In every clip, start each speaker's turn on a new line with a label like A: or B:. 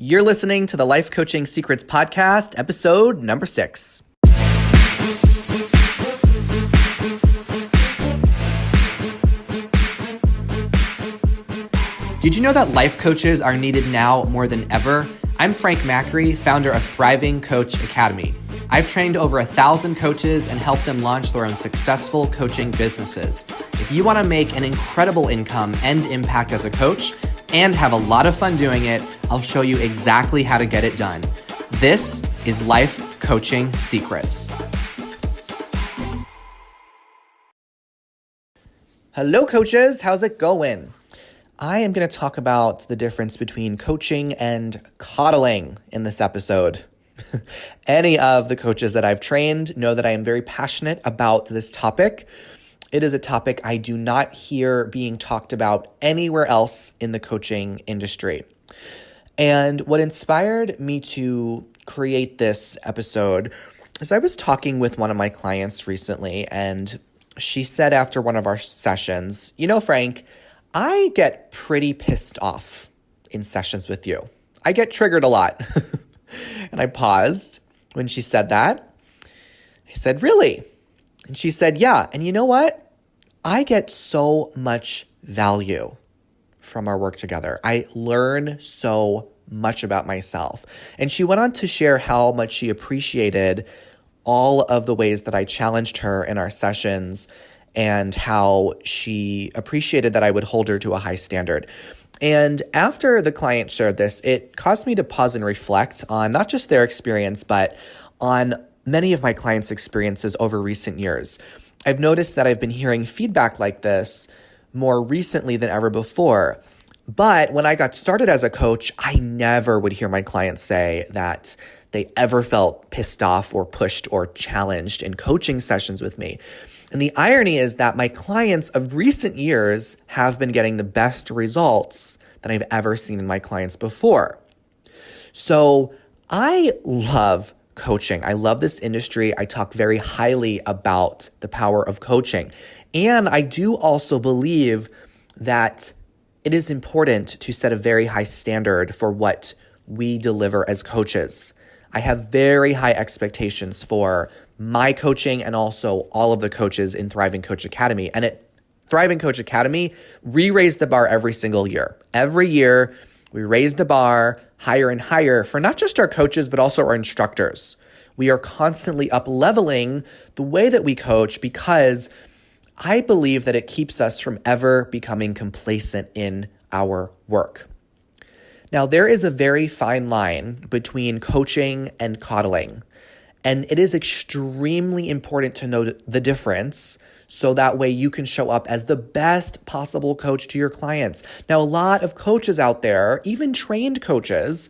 A: You're listening to the Life Coaching Secrets Podcast, episode number 6. Did you know that life coaches are needed now more than ever? I'm Frank Macri, founder of Thriving Coach Academy. I've trained over 1,000 coaches and helped them launch their own successful coaching businesses. If you want to make an incredible income and impact as a coach and have a lot of fun doing it, I'll show you exactly how to get it done. This is Life Coaching Secrets. Hello, coaches. How's it going? I am going to talk about the difference between coaching and coddling in this episode. Any of the coaches that I've trained know that I am very passionate about this topic. It is a topic I do not hear being talked about anywhere else in the coaching industry. And what inspired me to create this episode is I was talking with one of my clients recently, and she said after one of our sessions, "You know, Frank, I get pretty pissed off in sessions with you. I get triggered a lot." And I paused when she said that. I said, "Really?" And she said, "Yeah. And you know what? I get so much value from our work together. I learn so much about myself." And she went on to share how much she appreciated all of the ways that I challenged her in our sessions and how she appreciated that I would hold her to a high standard. And after the client shared this, it caused me to pause and reflect on not just their experience, but on many of my clients' experiences over recent years. I've noticed that I've been hearing feedback like this more recently than ever before. But when I got started as a coach, I never would hear my clients say that they ever felt pissed off or pushed or challenged in coaching sessions with me. And the irony is that my clients of recent years have been getting the best results that I've ever seen in my clients before. So I love coaching. I love this industry. I talk very highly about the power of coaching. And I do also believe that it is important to set a very high standard for what we deliver as coaches. I have very high expectations for my coaching and also all of the coaches in Thriving Coach Academy. And at Thriving Coach Academy, we raise the bar every single year. Every year, we raise the bar higher and higher for not just our coaches, but also our instructors. We are constantly up-leveling the way that we coach because I believe that it keeps us from ever becoming complacent in our work. Now, there is a very fine line between coaching and coddling, and it is extremely important to know the difference so that way you can show up as the best possible coach to your clients. Now, a lot of coaches out there, even trained coaches,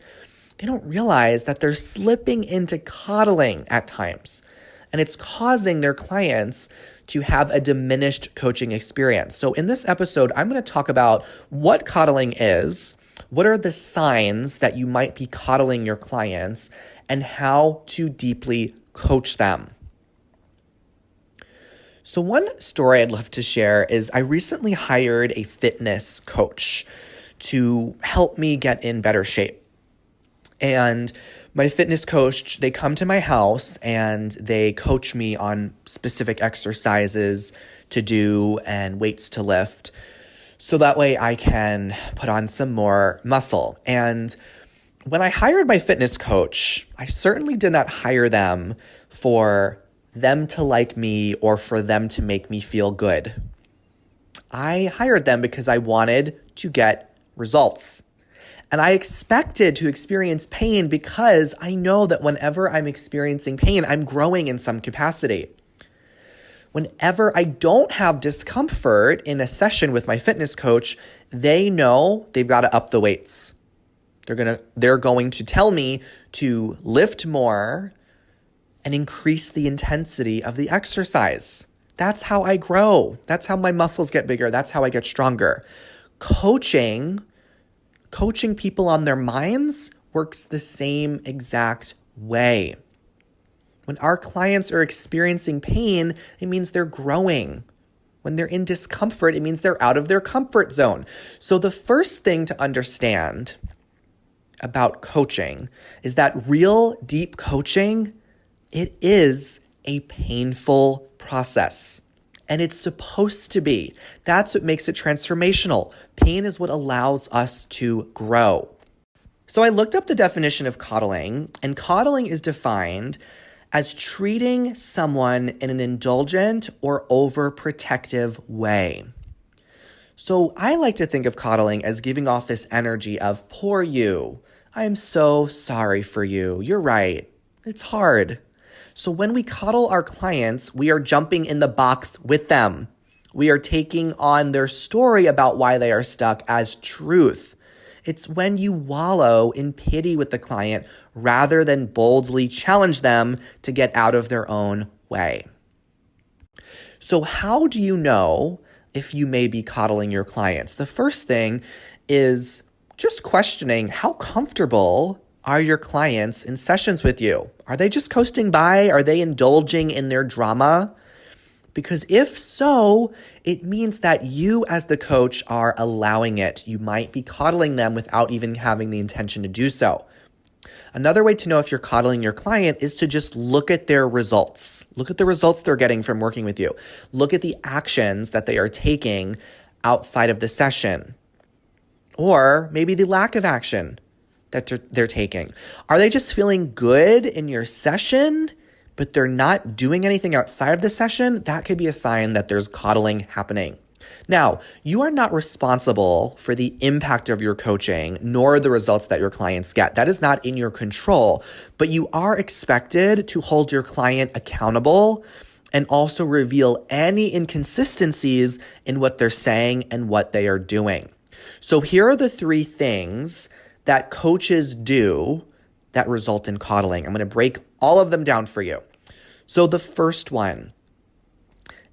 A: they don't realize that they're slipping into coddling at times, and it's causing their clients to have a diminished coaching experience. So in this episode, I'm going to talk about what coddling is, what are the signs that you might be coddling your clients, and how to deeply coach them. So one story I'd love to share is I recently hired a fitness coach to help me get in better shape. And my fitness coach, they come to my house and they coach me on specific exercises to do and weights to lift, so that way I can put on some more muscle. And when I hired my fitness coach, I certainly did not hire them for them to like me or for them to make me feel good. I hired them because I wanted to get results. And I expected to experience pain because I know that whenever I'm experiencing pain, I'm growing in some capacity. Whenever I don't have discomfort in a session with my fitness coach, they know they've got to up the weights. They're going to tell me to lift more and increase the intensity of the exercise. That's how I grow. That's how my muscles get bigger. That's how I get stronger. Coaching people on their minds works the same exact way. When our clients are experiencing pain, it means they're growing. When they're in discomfort, it means they're out of their comfort zone. So the first thing to understand about coaching is that real deep coaching, it is a painful process. And it's supposed to be. That's what makes it transformational. Pain is what allows us to grow. So I looked up the definition of coddling, and coddling is defined as treating someone in an indulgent or overprotective way. So I like to think of coddling as giving off this energy of, poor you, I am so sorry for you. You're right. It's hard. So when we coddle our clients, we are jumping in the box with them. We are taking on their story about why they are stuck as truth. It's when you wallow in pity with the client rather than boldly challenge them to get out of their own way. So how do you know if you may be coddling your clients? The first thing is just questioning how comfortable are your clients in sessions with you? Are they just coasting by? Are they indulging in their drama? Because if so, it means that you as the coach are allowing it. You might be coddling them without even having the intention to do so. Another way to know if you're coddling your client is to just look at their results. Look at the results they're getting from working with you. Look at the actions that they are taking outside of the session. Or maybe the lack of action that they're taking. Are they just feeling good in your session, but they're not doing anything outside of the session? That could be a sign that there's coddling happening. Now, you are not responsible for the impact of your coaching, nor the results that your clients get. That is not in your control, but you are expected to hold your client accountable and also reveal any inconsistencies in what they're saying and what they are doing. So here are the 3 things that coaches do that result in coddling. I'm going to break all of them down for you. So the first one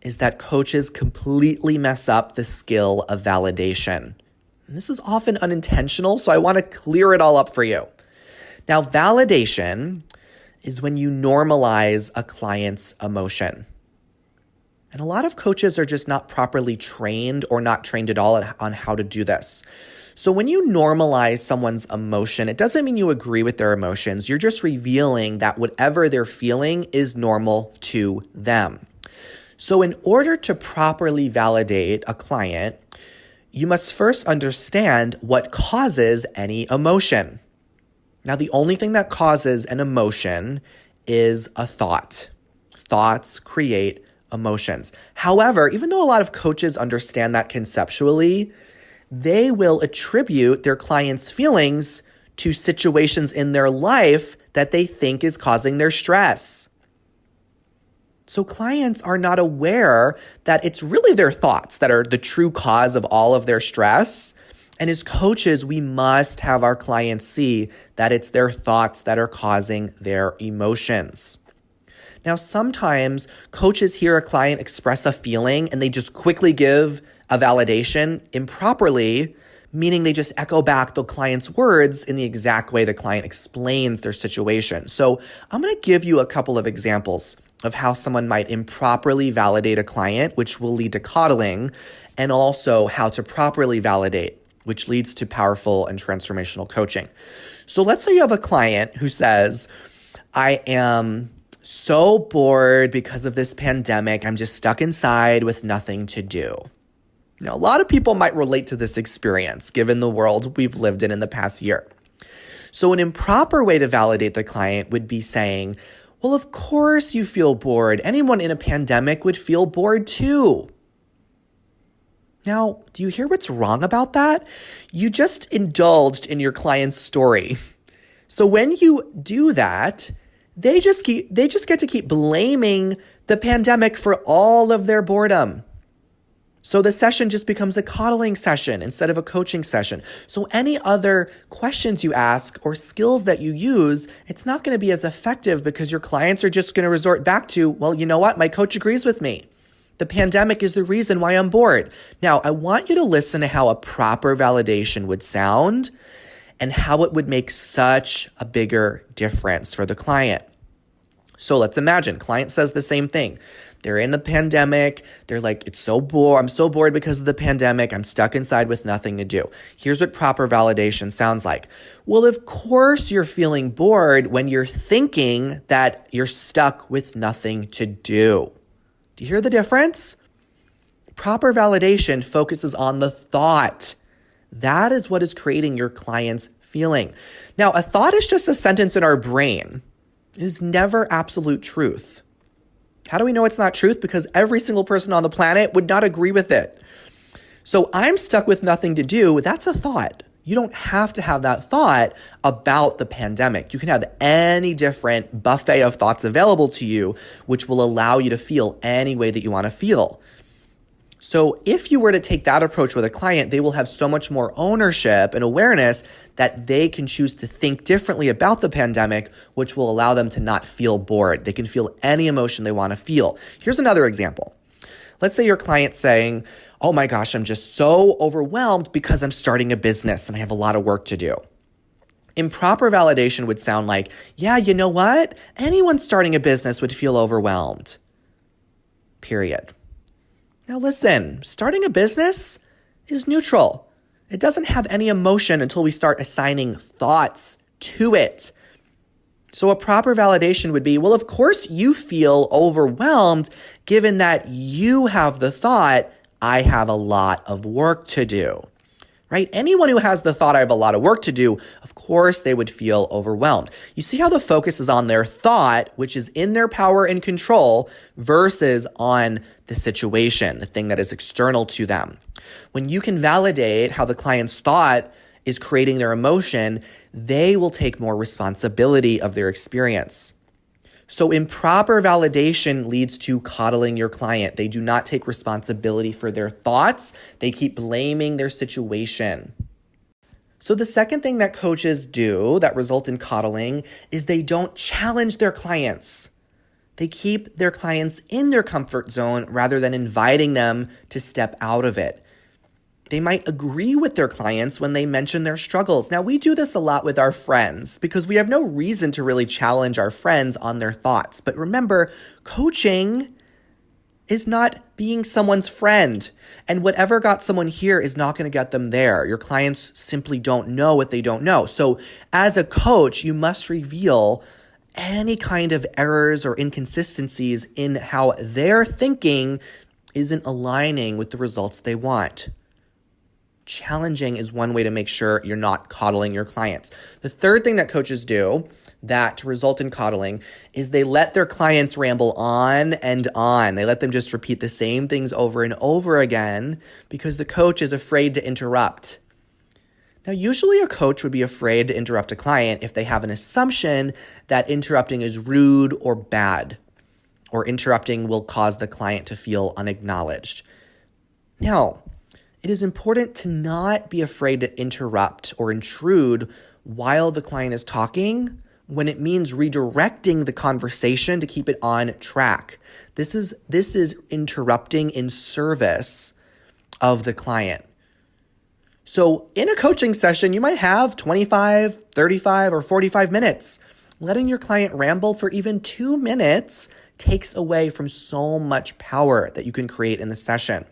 A: is that coaches completely mess up the skill of validation. And this is often unintentional, so I want to clear it all up for you. Now, validation is when you normalize a client's emotion. And a lot of coaches are just not properly trained or not trained at all on how to do this. So when you normalize someone's emotion, it doesn't mean you agree with their emotions. You're just revealing that whatever they're feeling is normal to them. So in order to properly validate a client, you must first understand what causes any emotion. Now, the only thing that causes an emotion is a thought. Thoughts create emotions. However, even though a lot of coaches understand that conceptually, they will attribute their clients' feelings to situations in their life that they think is causing their stress. So clients are not aware that it's really their thoughts that are the true cause of all of their stress. And as coaches, we must have our clients see that it's their thoughts that are causing their emotions. Now, sometimes coaches hear a client express a feeling and they just quickly give a validation improperly, meaning they just echo back the client's words in the exact way the client explains their situation. So I'm going to give you a couple of examples of how someone might improperly validate a client, which will lead to coddling, and also how to properly validate, which leads to powerful and transformational coaching. So let's say you have a client who says, I am so bored because of this pandemic. I'm just stuck inside with nothing to do. Now, a lot of people might relate to this experience given the world we've lived in the past year. So an improper way to validate the client would be saying, well, of course you feel bored. Anyone in a pandemic would feel bored too. Now, do you hear what's wrong about that? You just indulged in your client's story. So when you do that, they just get to keep blaming the pandemic for all of their boredom. So the session just becomes a coddling session instead of a coaching session. So any other questions you ask or skills that you use, it's not going to be as effective because your clients are just going to resort back to, well, you know what? My coach agrees with me. The pandemic is the reason why I'm bored. Now, I want you to listen to how a proper validation would sound and how it would make such a bigger difference for the client. So let's imagine client says the same thing. They're in the pandemic. They're like, I'm so bored because of the pandemic. I'm stuck inside with nothing to do. Here's what proper validation sounds like. Well, of course you're feeling bored when you're thinking that you're stuck with nothing to do. Do you hear the difference? Proper validation focuses on the thought. That is what is creating your client's feeling. Now, a thought is just a sentence in our brain. It is never absolute truth. How do we know it's not truth? Because every single person on the planet would not agree with it. So I'm stuck with nothing to do. That's a thought. You don't have to have that thought about the pandemic. You can have any different buffet of thoughts available to you, which will allow you to feel any way that you want to feel. So if you were to take that approach with a client, they will have so much more ownership and awareness that they can choose to think differently about the pandemic, which will allow them to not feel bored. They can feel any emotion they want to feel. Here's another example. Let's say your client's saying, oh my gosh, I'm just so overwhelmed because I'm starting a business and I have a lot of work to do. Improper validation would sound like, yeah, you know what? Anyone starting a business would feel overwhelmed. Period. Now listen, starting a business is neutral. It doesn't have any emotion until we start assigning thoughts to it. So a proper validation would be, well, of course you feel overwhelmed given that you have the thought, I have a lot of work to do. Right? Anyone who has the thought, I have a lot of work to do, of course they would feel overwhelmed. You see how the focus is on their thought, which is in their power and control, versus on the situation, the thing that is external to them. When you can validate how the client's thought is creating their emotion, they will take more responsibility of their experience. So improper validation leads to coddling your client. They do not take responsibility for their thoughts. They keep blaming their situation. So the second thing that coaches do that result in coddling is they don't challenge their clients. They keep their clients in their comfort zone rather than inviting them to step out of it. They might agree with their clients when they mention their struggles. Now, we do this a lot with our friends because we have no reason to really challenge our friends on their thoughts. But remember, coaching is not being someone's friend. And whatever got someone here is not going to get them there. Your clients simply don't know what they don't know. So as a coach, you must reveal any kind of errors or inconsistencies in how their thinking isn't aligning with the results they want. Challenging is one way to make sure you're not coddling your clients. The third thing that coaches do that result in coddling is they let their clients ramble on and on. They let them just repeat the same things over and over again because the coach is afraid to interrupt. Now, usually a coach would be afraid to interrupt a client if they have an assumption that interrupting is rude or bad, or interrupting will cause the client to feel unacknowledged. Now, it is important to not be afraid to interrupt or intrude while the client is talking when it means redirecting the conversation to keep it on track. This is interrupting in service of the client. So in a coaching session, you might have 25, 35, or 45 minutes. Letting your client ramble for even 2 minutes takes away from so much power that you can create in the session.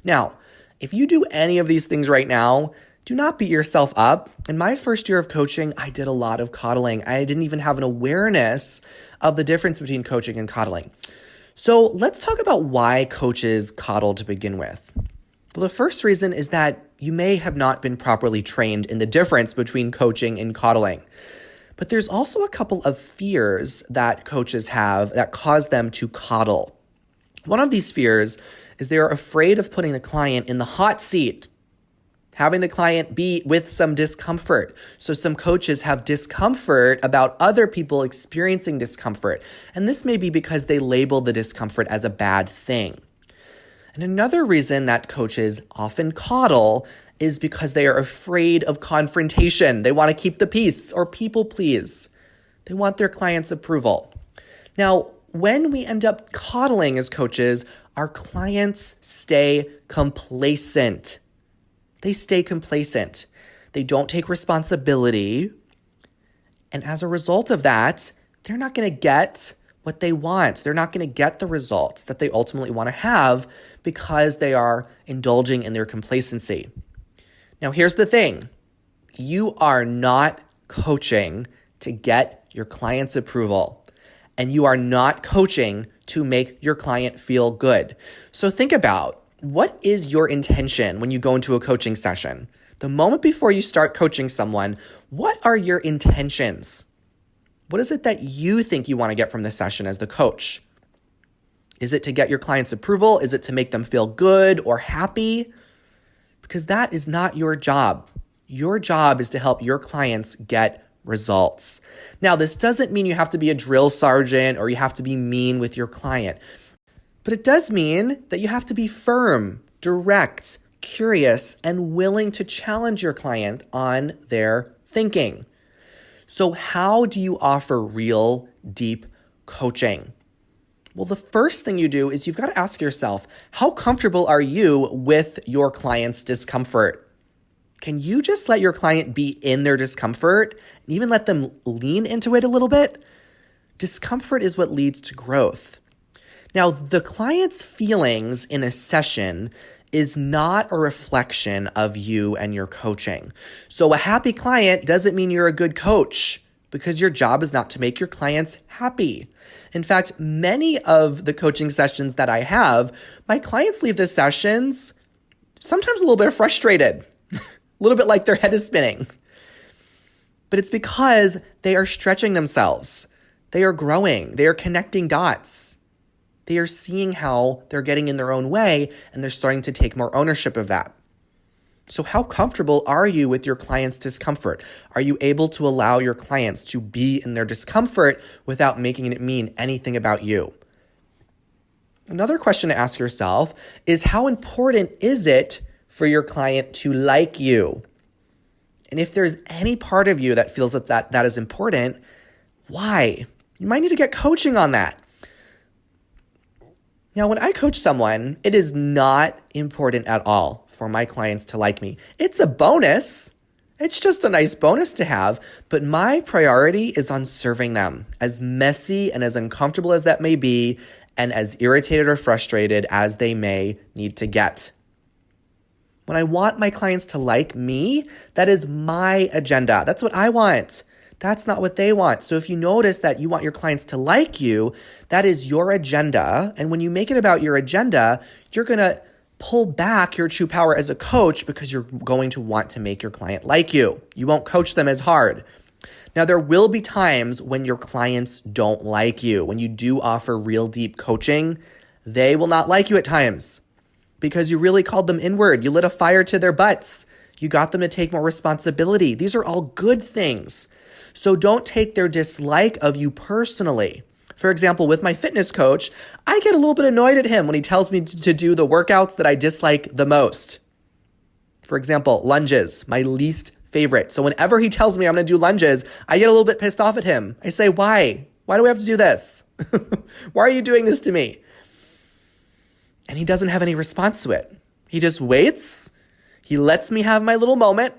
A: Now, if you do any of these things right now, do not beat yourself up. In my first year of coaching, I did a lot of coddling. I didn't even have an awareness of the difference between coaching and coddling. So let's talk about why coaches coddle to begin with. Well, the first reason is that you may have not been properly trained in the difference between coaching and coddling. But there's also a couple of fears that coaches have that cause them to coddle. One of these fears is they are afraid of putting the client in the hot seat, having the client be with some discomfort. So some coaches have discomfort about other people experiencing discomfort. And this may be because they label the discomfort as a bad thing. And another reason that coaches often coddle is because they are afraid of confrontation. They want to keep the peace or people please. They want their client's approval. Now, when we end up coddling as coaches, our clients stay complacent. They stay complacent. They don't take responsibility. And as a result of that, they're not going to get what they want. They're not going to get the results that they ultimately want to have because they are indulging in their complacency. Now, here's the thing. You are not coaching to get your client's approval, and you are not coaching to make your client feel good. So think about, what is your intention when you go into a coaching session? The moment before you start coaching someone, what are your intentions? What is it that you think you want to get from the session as the coach? Is it to get your client's approval? Is it to make them feel good or happy? Because that is not your job. Your job is to help your clients get results. Now, this doesn't mean you have to be a drill sergeant or you have to be mean with your client, but it does mean that you have to be firm, direct, curious, and willing to challenge your client on their thinking. So how do you offer real, deep coaching? Well, the first thing you do is you've got to ask yourself, how comfortable are you with your client's discomfort? Can you just let your client be in their discomfort and even let them lean into it a little bit? Discomfort is what leads to growth. Now, the client's feelings in a session is not a reflection of you and your coaching. So a happy client doesn't mean you're a good coach, because your job is not to make your clients happy. In fact, many of the coaching sessions that I have, my clients leave the sessions sometimes a little bit frustrated, a little bit like their head is spinning. But it's because they are stretching themselves. They are growing. They are connecting dots. They are seeing how they're getting in their own way, and they're starting to take more ownership of that. So how comfortable are you with your client's discomfort? Are you able to allow your clients to be in their discomfort without making it mean anything about you? Another question to ask yourself is, how important is it for your client to like you? And if there's any part of you that feels that is important, why? You might need to get coaching on that. Now, when I coach someone, it is not important at all for my clients to like me. It's a bonus. It's just a nice bonus to have, but my priority is on serving them, as messy and as uncomfortable as that may be, and as irritated or frustrated as they may need to get. When I want my clients to like me, that is my agenda. That's what I want. That's not what they want. So if you notice that you want your clients to like you, that is your agenda. And when you make it about your agenda, you're going to pull back your true power as a coach, because you're going to want to make your client like you. You won't coach them as hard. Now, there will be times when your clients don't like you. When you do offer real deep coaching, they will not like you at times because you really called them inward. You lit a fire to their butts. You got them to take more responsibility. These are all good things. So don't take their dislike of you personally. For example, with my fitness coach, I get a little bit annoyed at him when he tells me to do the workouts that I dislike the most. For example, lunges, my least favorite. So whenever he tells me I'm going to do lunges, I get a little bit pissed off at him. I say, why? Why do we have to do this? Why are you doing this to me? And he doesn't have any response to it. He just waits. He lets me have my little moment.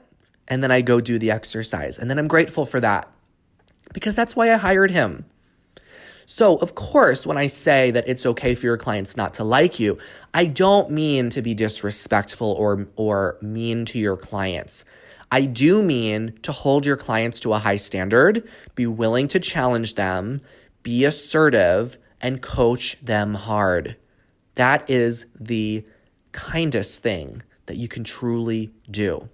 A: And then I go do the exercise. And then I'm grateful for that, because that's why I hired him. So, of course, when I say that it's okay for your clients not to like you, I don't mean to be disrespectful or mean to your clients. I do mean to hold your clients to a high standard, be willing to challenge them, be assertive, and coach them hard. That is the kindest thing that you can truly do.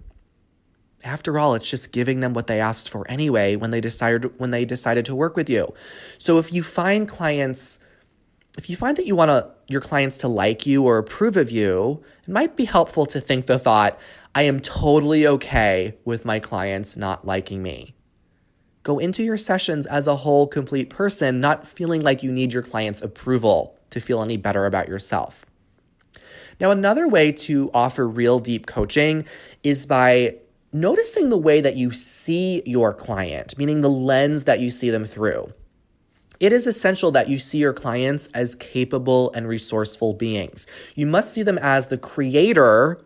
A: After all, it's just giving them what they asked for anyway when they decided to work with you. So if you find that you want your clients to like you or approve of you, it might be helpful to think the thought, I am totally okay with my clients not liking me. Go into your sessions as a whole, complete person, not feeling like you need your client's approval to feel any better about yourself. Now, another way to offer real deep coaching is by noticing the way that you see your client, meaning the lens that you see them through. It is essential that you see your clients as capable and resourceful beings. You must see them as the creator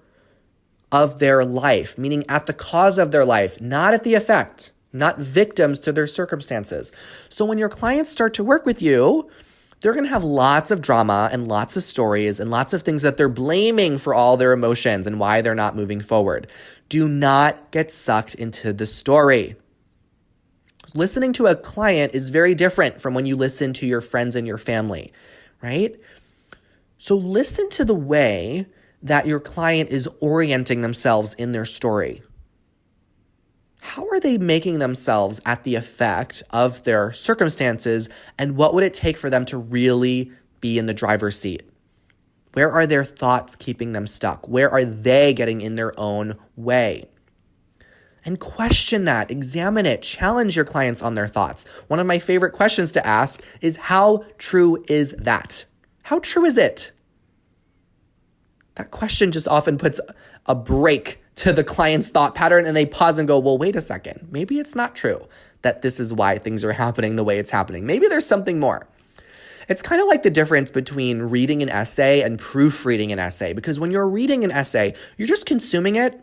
A: of their life, meaning at the cause of their life, not at the effect. not victims to their circumstances. So when your clients start to work with you, they're going to have lots of drama and lots of stories and lots of things that they're blaming for all their emotions and why they're not moving forward. Do not get sucked into the story. Listening to a client is very different from when you listen to your friends and your family, right? So listen to the way that your client is orienting themselves in their story. How are they making themselves at the effect of their circumstances, and what would it take for them to really be in the driver's seat? Where are their thoughts keeping them stuck? Where are they getting in their own way? And question that, examine it, challenge your clients on their thoughts. One of my favorite questions to ask is, how true is that? How true is it? That question just often puts a break to the client's thought pattern, and they pause and go, well, wait a second. Maybe it's not true that this is why things are happening the way it's happening. Maybe there's something more. It's kind of like the difference between reading an essay and proofreading an essay, because when you're reading an essay, you're just consuming it.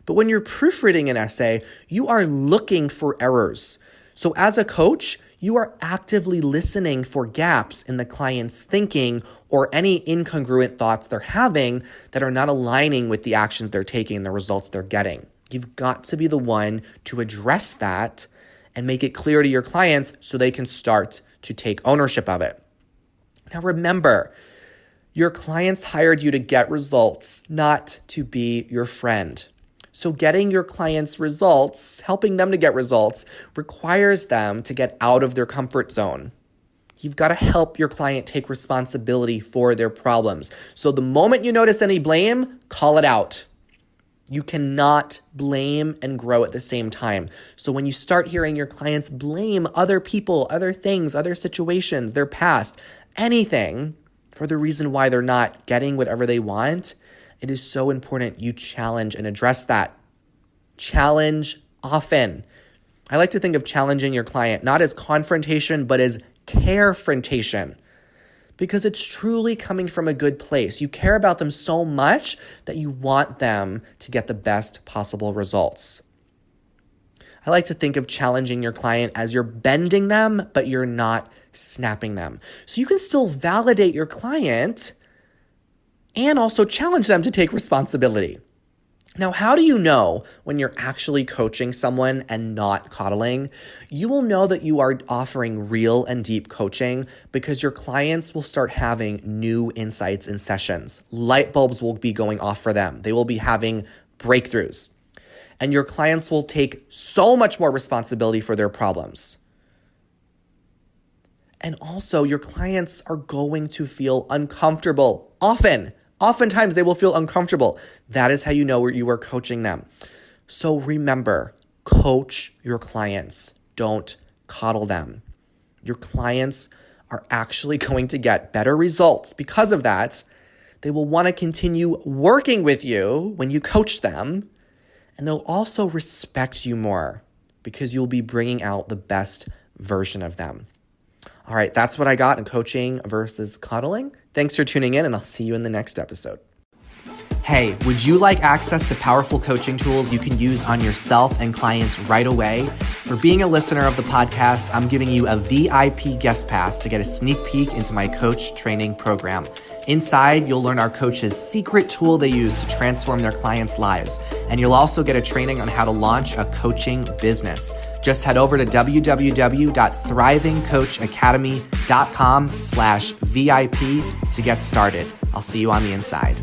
A: But when you're proofreading an essay, you are looking for errors. So as a coach, you are actively listening for gaps in the client's thinking or any incongruent thoughts they're having that are not aligning with the actions they're taking and the results they're getting. You've got to be the one to address that and make it clear to your clients so they can start to take ownership of it. Now remember, your clients hired you to get results, not to be your friend. So getting your clients results, helping them to get results, requires them to get out of their comfort zone. You've got to help your client take responsibility for their problems. So the moment you notice any blame, call it out. You cannot blame and grow at the same time. So when you start hearing your clients blame other people, other things, other situations, their past, anything for the reason why they're not getting whatever they want, it is so important you challenge and address that. Challenge often. I like to think of challenging your client not as confrontation, but as carefrontation, because it's truly coming from a good place. You care about them so much that you want them to get the best possible results. I like to think of challenging your client as you're bending them, but you're not snapping them. So you can still validate your client and also challenge them to take responsibility. Now, how do you know when you're actually coaching someone and not coddling? You will know that you are offering real and deep coaching because your clients will start having new insights in sessions. Light bulbs will be going off for them. They will be having breakthroughs. And your clients will take so much more responsibility for their problems. And also, your clients are going to feel uncomfortable Oftentimes, they will feel uncomfortable. That is how you know where you are coaching them. So remember, coach your clients. Don't coddle them. Your clients are actually going to get better results because of that. They will want to continue working with you when you coach them, and they'll also respect you more because you'll be bringing out the best version of them. All right, that's what I got in coaching versus coddling. Thanks for tuning in, and I'll see you in the next episode. Hey, would you like access to powerful coaching tools you can use on yourself and clients right away? For being a listener of the podcast, I'm giving you a VIP guest pass to get a sneak peek into my coach training program. Inside, you'll learn our coaches' secret tool they use to transform their clients' lives. And you'll also get a training on how to launch a coaching business. Just head over to www.thrivingcoachacademy.com/VIP to get started. I'll see you on the inside.